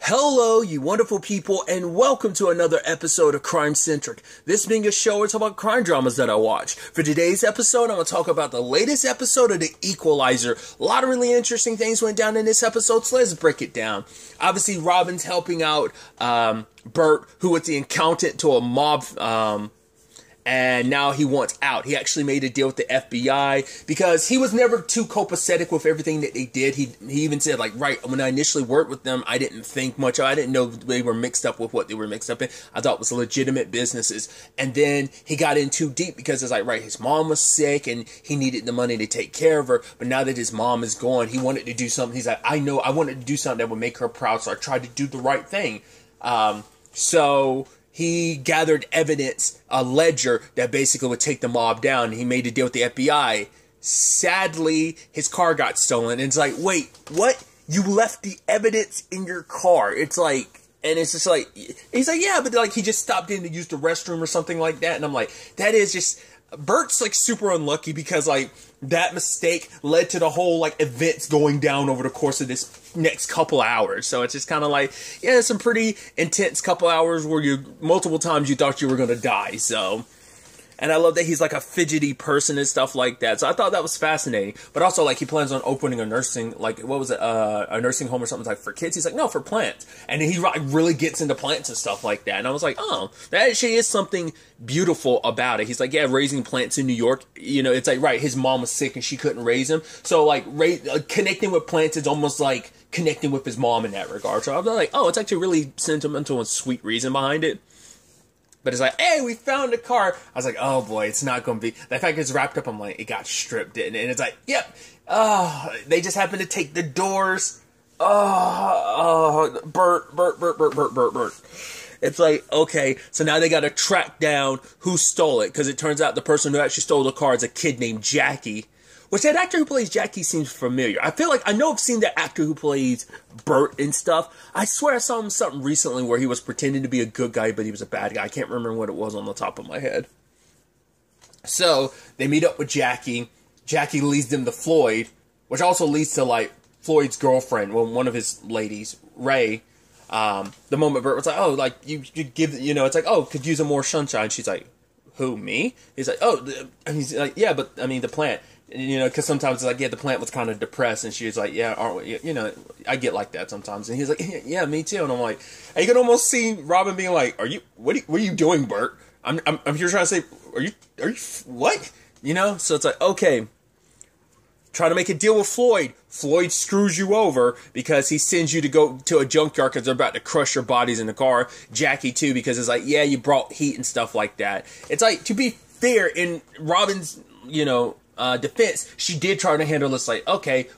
Hello, you wonderful people, and welcome to another episode of Crime Centric. This being a show where I talk about crime dramas that I watch. For today's episode, I'm going to talk about the latest episode of The Equalizer. A lot of really interesting things went down in this episode, so let's break it down. Obviously, Robin's helping out Bert, who was the accountant to a mob, and now he wants out. He actually made a deal with the FBI because he was never too copacetic with everything that they did. He even said, like, right, when I initially worked with them, I didn't think much of it. I didn't know they were mixed up with what they were mixed up in. I thought it was legitimate businesses. And then he got in too deep because it's like, right, his mom was sick and he needed the money to take care of her. But now that his mom is gone, he wanted to do something. He's like, I know, I wanted to do something that would make her proud. So I tried to do the right thing. So he gathered evidence, a ledger that basically would take the mob down. He made a deal with the FBI. Sadly, his car got stolen. And it's like, wait, what? You left the evidence in your car? It's like, and it's just like, he's like, yeah, but like he just stopped in to use the restroom or something like that. And I'm like, that is just, Bert's like super unlucky because like that mistake led to the whole like events going down over the course of this next couple hours. So it's just kind of like, yeah, some pretty intense couple hours where you multiple times you thought you were going to die. So, and I love that he's like a fidgety person and stuff like that. So I thought that was fascinating. But also, like, he plans on opening a nursing, like, what was it, a nursing home or something like for kids. He's like, no, for plants. And he really gets into plants and stuff like that. And I was like, oh, that actually is something beautiful about it. He's like, yeah, raising plants in New York, you know, it's like, right, his mom was sick and she couldn't raise him. So, like, connecting with plants is almost like connecting with his mom in that regard. So I was like, oh, it's actually really sentimental and sweet reason behind it. But it's like, hey, we found a car. I was like, oh boy, it's not going to be. The fact it's wrapped up, I'm like, it got stripped, didn't it? And it's like, yep. They just happened to take the doors. Bert. It's like, okay, so now they got to track down who stole it. Because it turns out the person who actually stole the car is a kid named Jackie. Which that actor who plays Jackie seems familiar. I feel like I know I've seen that actor who plays Bert and stuff. I swear I saw him something recently where he was pretending to be a good guy, but he was a bad guy. I can't remember what it was on the top of my head. So they meet up with Jackie. Jackie leads them to Floyd, which also leads to like Floyd's girlfriend, well, one of his ladies, Ray. The moment Bert was like, oh, like you give, you know, it's like, oh, could use some more sunshine. She's like, who, me? He's like, oh, and he's like, yeah, but I mean the plant. You know, because sometimes it's like, yeah, the plant was kind of depressed, and she was like, yeah, aren't we? You know, I get like that sometimes. And he's like, yeah, me too. And I'm like, and you can almost see Robin being like, what are you doing, Bert? I'm here trying to say, are you, what? You know, so it's like, okay, trying to make a deal with Floyd. Floyd screws you over because he sends you to go to a junkyard because they're about to crush your bodies in the car. Jackie too, because it's like, yeah, you brought heat and stuff like that. It's like, to be fair, in Robin's, you know, defense, she did try to handle this like, okay,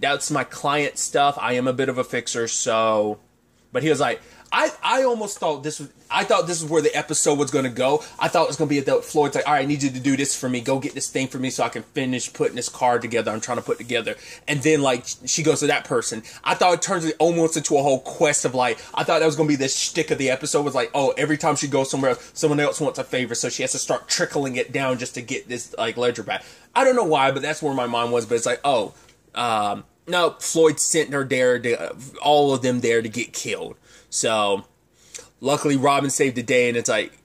that's my client stuff. I am a bit of a fixer, so. But he was like, I almost thought this was where the episode was going to go. I thought it was going to be that Floyd's like, all right, I need you to do this for me. Go get this thing for me so I can finish putting this card together I'm trying to put together. And then, like, she goes to that person. I thought it turns almost into a whole quest of, like, I thought that was going to be the shtick of the episode was like, oh, every time she goes somewhere, someone else wants a favor, so she has to start trickling it down just to get this, like, ledger back. I don't know why, but that's where my mind was. But it's like, oh, no, Floyd sent her there, all of them there to get killed. So, luckily, Robin saved the day, and it's like,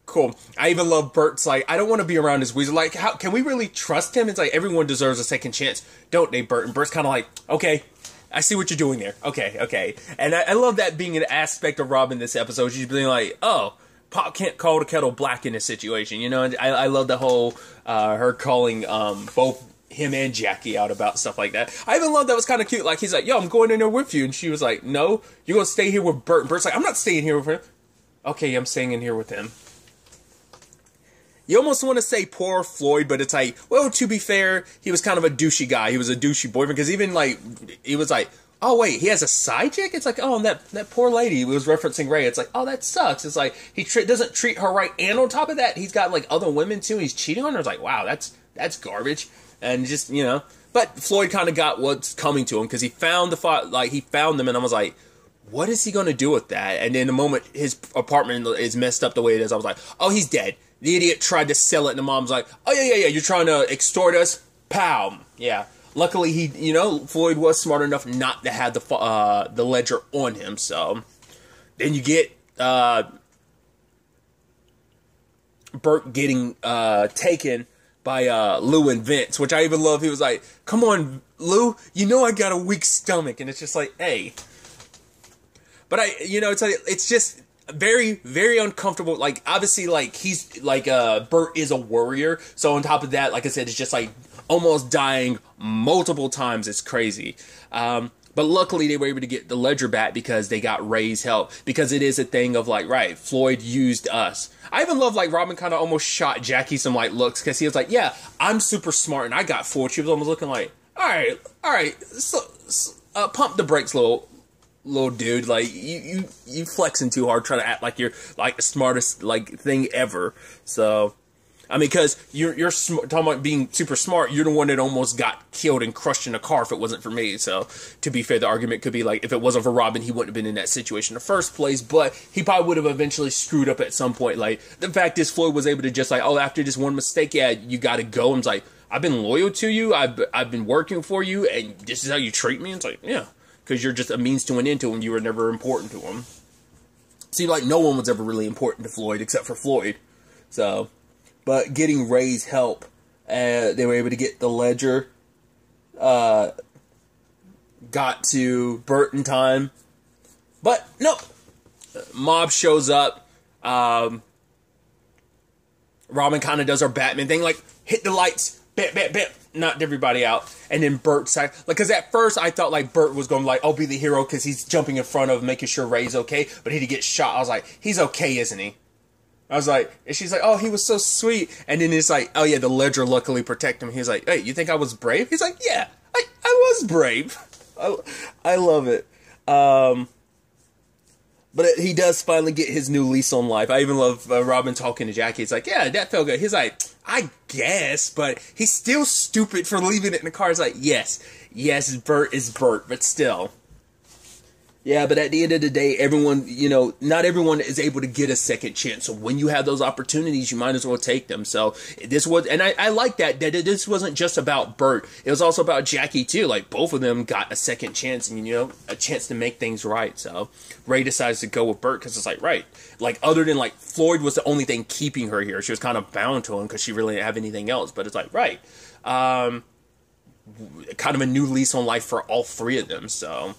cool. I even love Bert's like, I don't want to be around this weasel. Like, how can we really trust him? It's like, everyone deserves a second chance, don't they, Bert? And Bert's kind of like, okay, I see what you're doing there. Okay. And I love that being an aspect of Robin this episode. She's being like, oh, Pop can't call the kettle black in this situation, you know? And I love the whole, her calling both him and Jackie out about stuff like that. I even love that was kind of cute. Like, he's like, yo, I'm going in there with you. And she was like, no, you're going to stay here with Bert. And Bert's like, I'm not staying here with him. Okay, I'm staying in here with him. You almost want to say poor Floyd, but it's like, well, to be fair, he was kind of a douchey guy. He was a douchey boyfriend. Because even, like, he was like, oh, wait, he has a side chick? It's like, oh, and that poor lady. He was referencing Ray. It's like, oh, that sucks. It's like, he doesn't treat her right. And on top of that, he's got, like, other women, too. He's cheating on her. It's like, wow, that's garbage. And just, you know, but Floyd kind of got what's coming to him because he found he found them, and I was like, what is he going to do with that? And in the moment his apartment is messed up the way it is, I was like, oh, he's dead. The idiot tried to sell it, and the mom's like, oh, yeah, you're trying to extort us? Pow. Yeah. luckily Floyd was smart enough not to have the ledger on him. So then you get Burt getting taken by Lou and Vince, which I even love. He was like, "Come on, Lou, I got a weak stomach," and it's just like, hey. But it's just very, very uncomfortable. Like, obviously, like, he's, like, Burt is a warrior. So on top of that, like I said, it's just, like, almost dying multiple times. It's crazy. But luckily, they were able to get the ledger back because they got Ray's help. Because it is a thing of, like, right, Floyd used us. I even love, like, Robin kind of almost shot Jackie some, like, looks. Because he was like, yeah, I'm super smart and I got Floyd. She was almost looking like, all right, so pump the brakes, little dude. Like, you flexing too hard trying to act like you're like the smartest like thing ever. So I mean, because you're talking about being super smart, you're the one that almost got killed and crushed in a car if it wasn't for me. So to be fair, the argument could be like, if it wasn't for Robin, he wouldn't have been in that situation in the first place, but he probably would have eventually screwed up at some point. Like, the fact is, Floyd was able to just like, oh, after this one mistake, yeah, you gotta go. And it's like, I've been loyal to you, I've been working for you, and this is how you treat me? And it's like, yeah. Because you're just a means to an end to him. You were never important to him. Seemed like no one was ever really important to Floyd except for Floyd. So, but getting Ray's help, they were able to get the ledger. Got to Burt in time. But, nope. Mob shows up. Robin kind of does her Batman thing. Like, hit the lights. Bam, bam, bam. Knocked everybody out. And then Burt's like, because at first I thought like Burt was going to like, I'll be the hero because he's jumping in front of making sure Ray's okay. But he get shot. I was like, he's okay, isn't he? I was like, and she's like, oh, he was so sweet. And then it's like, oh yeah, the ledger luckily protected him. He's like, hey, you think I was brave? He's like, yeah, I was brave. I love it. But he does finally get his new lease on life. I even love Robin talking to Jackie. It's like, yeah, that felt good. He's like, I guess, but he's still stupid for leaving it in the car. It's like, yes, Burt is Burt, but still. Yeah, but at the end of the day, everyone, not everyone is able to get a second chance. So when you have those opportunities, you might as well take them. So this was, and I like that this wasn't just about Burt. It was also about Jackie too. Like, both of them got a second chance and, a chance to make things right. So Ray decides to go with Burt because it's like, right. Like, other than like Floyd was the only thing keeping her here. She was kind of bound to him because she really didn't have anything else. But it's like, right. Kind of a new lease on life for all three of them. So.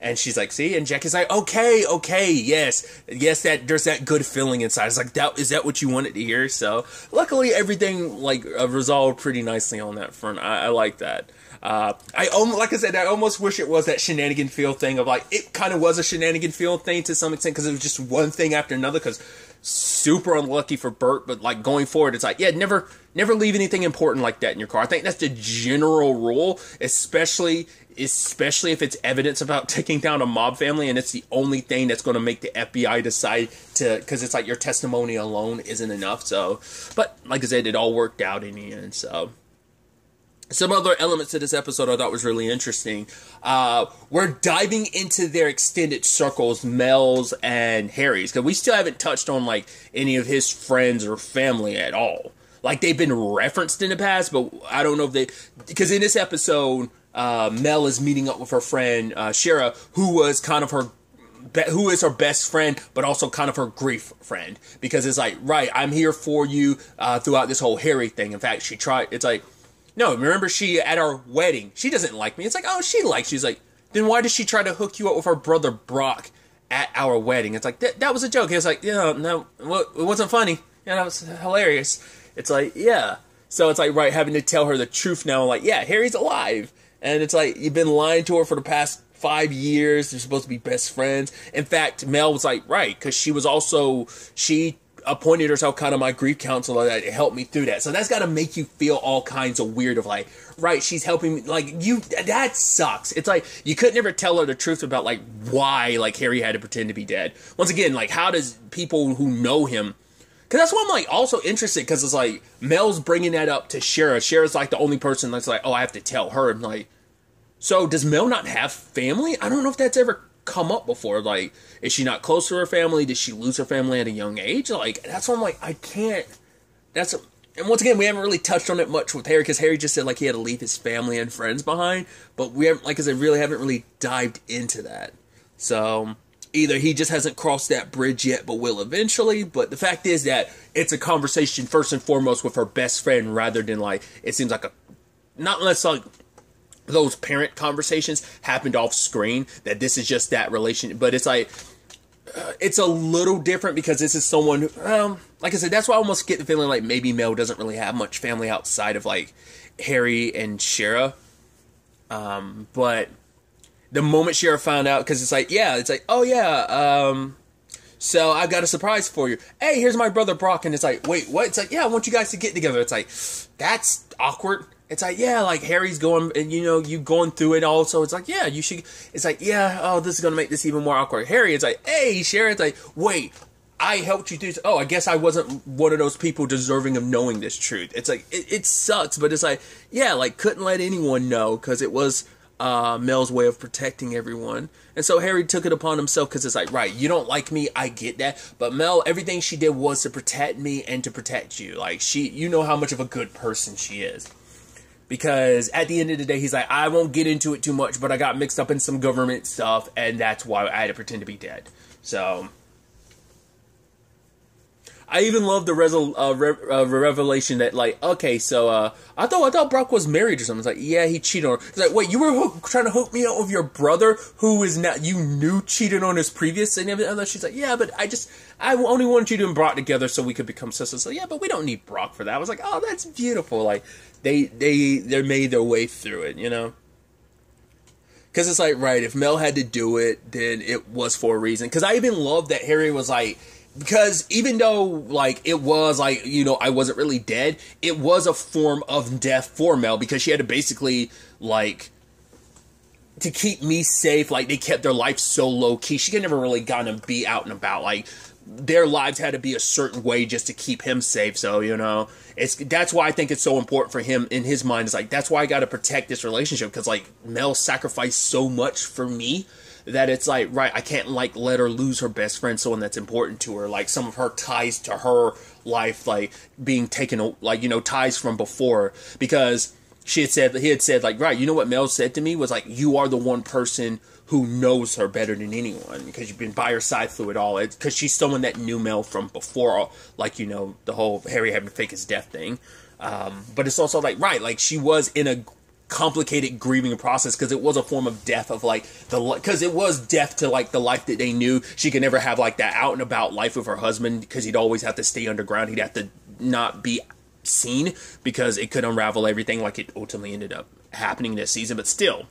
And she's like, see? And Jackie's like, okay, yes, that there's that good feeling inside. It's like, is that what you wanted to hear? So, luckily, everything, like, resolved pretty nicely on that front. I like that. Like I said, I almost wish it was that shenanigan field thing of, like, it kind of was a shenanigan field thing to some extent, because it was just one thing after another, because super unlucky for Burt, but, like, going forward, it's like, yeah, never leave anything important like that in your car. I think that's the general rule, especially if it's evidence about taking down a mob family and it's the only thing that's going to make the FBI decide to, because it's like your testimony alone isn't enough. So, but like I said, it all worked out in the end. So, some other elements of this episode I thought was really interesting. We're diving into their extended circles, Mel's and Harry's, because we still haven't touched on like any of his friends or family at all. Like, they've been referenced in the past, but I don't know if because in this episode, Mel is meeting up with her friend, Shara, who is her best friend, but also kind of her grief friend. Because it's like, right, I'm here for you, throughout this whole Harry thing. In fact, it's like, no, remember at our wedding, she doesn't like me. It's like, oh, she likes you. She's like, then why did she try to hook you up with her brother Brock at our wedding? It's like, that was a joke. He was like, no, it wasn't funny. It was hilarious. It's like, yeah. So it's like, right, having to tell her the truth now, like, yeah, Harry's alive. And it's like, you've been lying to her for the past 5 years. They're supposed to be best friends. In fact, Mel was like, right, because she appointed herself kind of my grief counselor that helped me through that. So that's got to make you feel all kinds of weird of like, right, she's helping me. Like, that sucks. It's like, you could never tell her the truth about like why like Harry had to pretend to be dead. Once again, like, how does people who know him, because that's why I'm, like, also interested, because it's, like, Mel's bringing that up to Shara. Shara's, like, the only person that's, like, oh, I have to tell her. I'm like, so does Mel not have family? I don't know if that's ever come up before. Like, is she not close to her family? Did she lose her family at a young age? Like, that's why I'm like, I can't. and once again, we haven't really touched on it much with Harry, because Harry just said, like, he had to leave his family and friends behind, but we haven't, like I said, really haven't really dived into that. So, either he just hasn't crossed that bridge yet, but will eventually, but the fact is that it's a conversation, first and foremost, with her best friend, rather than, like, it seems like not unless, like, those parent conversations happened off screen, that this is just that relation, but it's like, it's a little different, because this is someone who, like I said, that's why I almost get the feeling like maybe Mel doesn't really have much family outside of, like, Harry and Shara. But the moment Shara found out, because it's like, oh yeah, so I've got a surprise for you. Hey, here's my brother Brock, and it's like, wait, what? It's like, yeah, I want you guys to get together. It's like, that's awkward. It's like, yeah, like, Harry's going, and, you know, you going through it also. It's like, yeah, you should, it's like, yeah, oh, this is going to make this even more awkward. Harry, it's like, hey, Sharon, it's like, wait, I helped you do this. Oh, I guess I wasn't one of those people deserving of knowing this truth. It's like, it sucks, but it's like, yeah, like, couldn't let anyone know, because it was Mel's way of protecting everyone. And so Harry took it upon himself, because it's like, right, you don't like me, I get that, but Mel, everything she did was to protect me and to protect you. Like, you know how much of a good person she is. Because at the end of the day, he's like, I won't get into it too much, but I got mixed up in some government stuff, and that's why I had to pretend to be dead. So, I even love the revelation that, like, okay, so, I thought Brock was married or something. It's like, yeah, he cheated on her. It's like, wait, you were trying to hook me up with your brother, who is not, you knew cheated on his previous significant other? She's like, yeah, but I only wanted you to be brought together so we could become sisters. So, yeah, but we don't need Brock for that. I was like, oh, that's beautiful. Like, they made their way through it, you know? Because it's like, right, if Mel had to do it, then it was for a reason. Because I even love that Harry was like, because even though, like, it was, like, you know, I wasn't really dead, it was a form of death for Mel, because she had to basically, like, to keep me safe, like, they kept their life so low-key, she could never really gotten to be out and about, like, their lives had to be a certain way just to keep him safe. So, you know, that's why I think it's so important for him in his mind. It's like, that's why I got to protect this relationship, because, like, Mel sacrificed so much for me that it's like, right, I can't, like, let her lose her best friend, someone that's important to her, like, some of her ties to her life, like, being taken, like, you know, ties from before, because he had said, like, right, you know what Mel said to me was, like, you are the one person who knows her better than anyone, because you've been by her side through it all. Because she's someone that knew Mel from before, like, you know, the whole Harry having to fake his death thing. But it's also like, right, like, she was in a complicated grieving process, because it was a form of death of, like, because it was death to, like, the life that they knew. She could never have, like, that out and about life with her husband, because he'd always have to stay underground. He'd have to not be seen, because it could unravel everything, like it ultimately ended up happening this season. But still,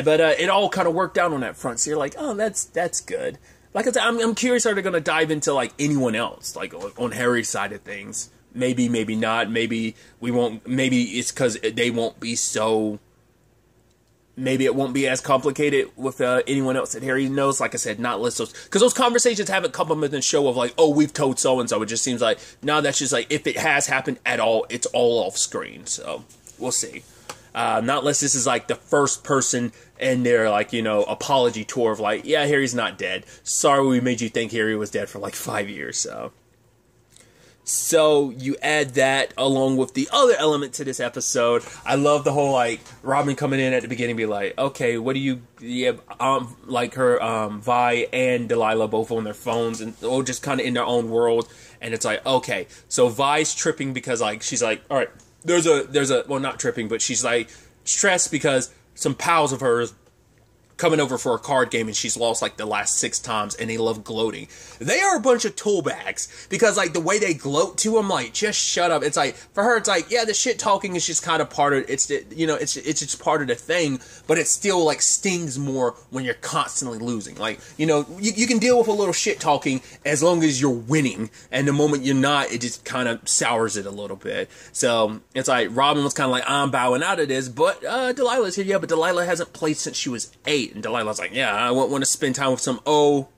but it all kind of worked out on that front. So you're like, oh, that's good. Like I said, I'm curious how they're going to dive into, like, anyone else, like, on Harry's side of things. Maybe, maybe not. Maybe we won't. Maybe it's because they won't be so. Maybe it won't be as complicated with anyone else that Harry knows. Like I said, not list those, because those conversations haven't come up in the show of, like, oh, we've told so and so. It just seems like, no, that's just like, if it has happened at all, it's all off screen. So we'll see. Not unless this is, like, the first person in their, like, you know, apology tour of, like, yeah, Harry's not dead. Sorry we made you think Harry was dead for, like, 5 years. So you add that along with the other element to this episode. I love the whole, like, Robin coming in at the beginning, be like, okay, what do you, yeah, like her, Vi and Delilah both on their phones, and just kind of in their own world. And it's like, okay, so Vi's tripping because, like, she's like, all right, there's a, well, not tripping, but she's, like, stressed because some pals of hers coming over for a card game, and she's lost, like, the last 6 times, and they love gloating. They are a bunch of tool bags, because, like, the way they gloat to them, like, just shut up. It's like, for her, it's like, yeah, the shit talking is just kind of part of, it's just part of the thing, but it still, like, stings more when you're constantly losing. Like, you know, you can deal with a little shit talking as long as you're winning, and the moment you're not, it just kind of sours it a little bit. So, it's like, Robin was kind of like, I'm bowing out of this, but, Delilah's here, yeah, but Delilah hasn't played since she was 8. And Delilah's like, yeah, I want to spend time with some older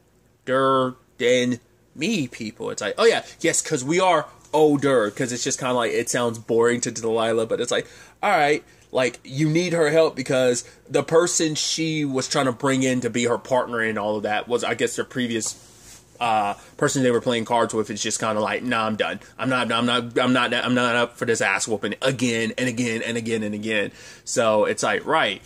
than me people. It's like, oh yeah, yes, because we are older, because it's just kind of like, it sounds boring to Delilah, but it's like, all right, like, you need her help, because the person she was trying to bring in to be her partner and all of that was, I guess, their previous person they were playing cards with is just kind of like, nah, I'm done. I'm not up for this ass whooping again and again and again and again. So it's like, right.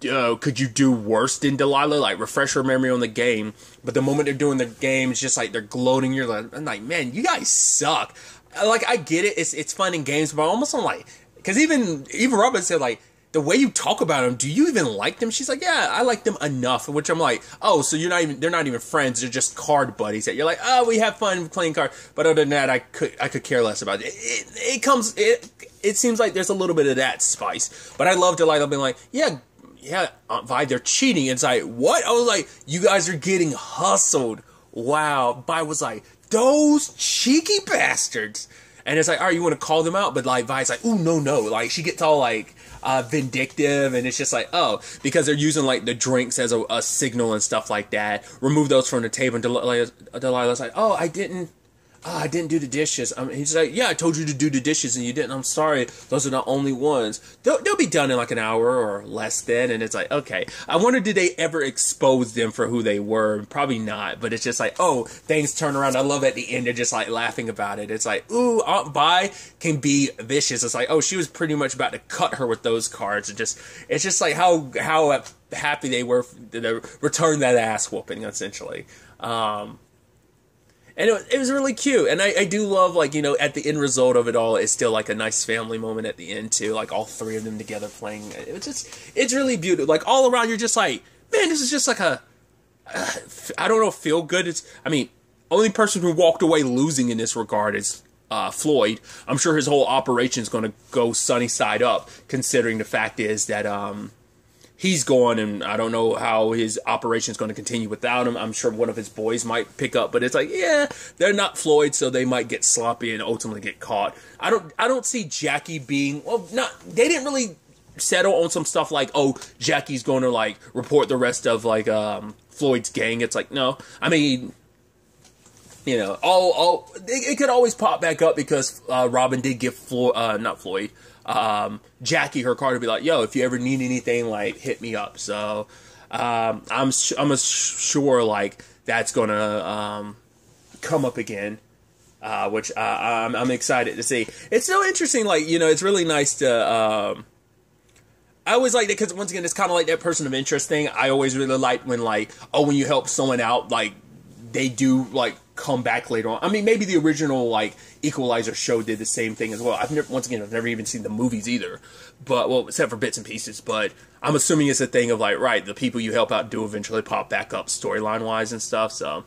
Could you do worse than Delilah? Like, refresh her memory on the game. But the moment they're doing the game, it's just like they're gloating. You're like, I'm like, man, you guys suck. Like, I get it. It's fun in games, but almost I'm like, because even Robin said, like, the way you talk about them, do you even like them? She's like, yeah, I like them enough. Which I'm like, oh, so they're not even friends. They're just card buddies. That you're like, oh, we have fun playing cards. But other than that, I could care less about it. It seems like there's a little bit of that spice. But I love Delilah being like, yeah, Aunt Vi, they're cheating. It's like, what? I was like, you guys are getting hustled. Wow. Vi was like, those cheeky bastards. And it's like, all right, you want to call them out? But like, Vi's like, ooh, no. Like, she gets all like vindictive, and it's just like, oh, because they're using like the drinks as a signal and stuff like that. Remove those from the table. And Delilah's like, oh, I didn't do the dishes. He's like, yeah, I told you to do the dishes and you didn't. I'm sorry. Those are the only ones. They'll be done in like an hour or less then. And it's like, okay. I wonder, did they ever expose them for who they were? Probably not. But it's just like, oh, things turn around. I love at the end, they're just like laughing about it. It's like, ooh, Aunt Vi can be vicious. It's like, oh, she was pretty much about to cut her with those cards. It's just like how happy they were to return that ass whooping, essentially. And it was really cute. And I do love, like, you know, at the end result of it all, it's still, like, a nice family moment at the end, too. Like, all three of them together playing. It's really beautiful. Like, all around, you're just like, man, this is just like I don't know, feel good. Only person who walked away losing in this regard is Floyd. I'm sure his whole operation is going to go sunny side up, considering the fact is that, he's gone, and I don't know how his operation is going to continue without him. I'm sure one of his boys might pick up, but it's like, yeah, they're not Floyd, so they might get sloppy and ultimately get caught. I don't see Jackie being, they didn't really settle on some stuff like, oh, Jackie's going to like report the rest of like Floyd's gang. It's like, no, I mean, you know, it could always pop back up because Robin did give Jackie her card to be like, yo, if you ever need anything, like, hit me up. So I'm sure like that's gonna come up again, which I'm excited to see. It's so interesting, like, you know, it's really nice to I always like it because, once again, it's kind of like that person of interest thing. I always really like when, like, oh, when you help someone out, like, they do, like, come back later on. I mean, maybe the original, like, Equalizer show did the same thing as well. I've never even seen the movies either. But, well, except for bits and pieces. But I'm assuming it's a thing of, like, right, the people you help out do eventually pop back up storyline-wise and stuff, so.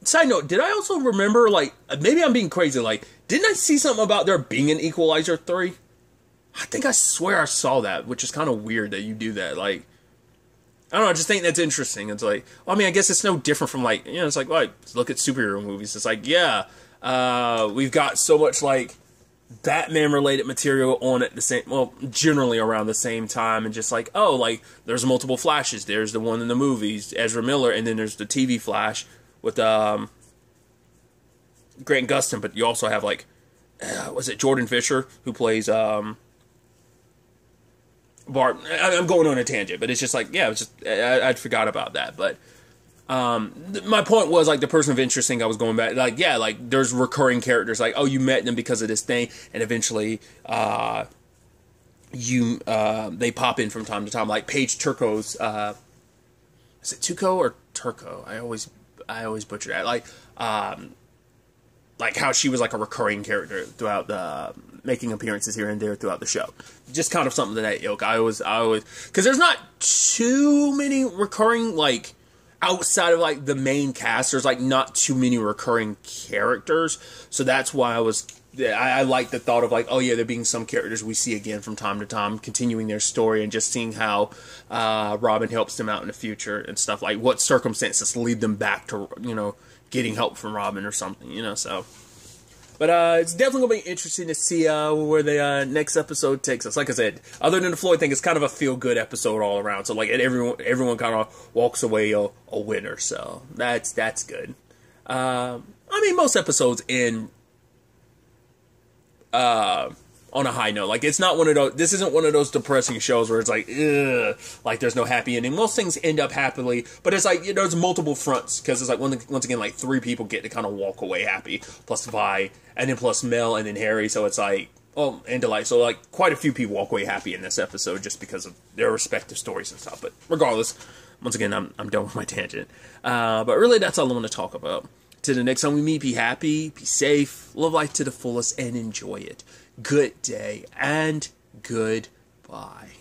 Side note, did I also remember, like, maybe I'm being crazy, like, didn't I see something about there being an Equalizer 3? I think I swear I saw that, which is kind of weird that you do that. Like, I don't know, I just think that's interesting. It's like, well, I mean, I guess it's no different from, like, you know, it's like, well, look at superhero movies. It's like, yeah, we've got so much, like, Batman-related material on at the same, well, generally around the same time, and just like, oh, like, there's multiple Flashes. There's the one in the movies, Ezra Miller, and then there's the TV Flash with, Grant Gustin, but you also have, like, was it Jordan Fisher, who plays, Bart. I'm going on a tangent, but it's just like, yeah, it's just, I forgot about that, but my point was, like, the person of interest thing I was going back, like, yeah, like, there's recurring characters, like, oh, you met them because of this thing, and eventually, they pop in from time to time, like Paige Turco's, is it Tuco or Turco? I always butcher that, like how she was like a recurring character throughout the making appearances here and there throughout the show. Just kind of something to that ilk. I always, because there's not too many recurring, like, outside of, like, the main cast, there's, like, not too many recurring characters. So that's why I like the thought of, like, oh yeah, there being some characters we see again from time to time, continuing their story, and just seeing how Robin helps them out in the future and stuff, like what circumstances lead them back to, you know, getting help from Robin or something, you know, so. But it's definitely going to be interesting to see where the next episode takes us. Like I said, other than the Floyd thing, it's kind of a feel-good episode all around. So, like, everyone kind of walks away a winner. So, that's good. I mean, most episodes end on a high note. Like, it's not one of those, this isn't one of those depressing shows where it's like, ugh, like there's no happy ending. Most things end up happily, but it's like, there's multiple fronts, because it's like, once again, like 3 people get to kind of walk away happy, plus Vi, and then plus Mel, and then Harry, so it's like, oh, and Delight, so like, quite a few people walk away happy in this episode, just because of their respective stories and stuff, but regardless, once again, I'm done with my tangent, but really, that's all I want to talk about. To the next time we meet, be happy, be safe, live life to the fullest, and enjoy it. Good day, and goodbye.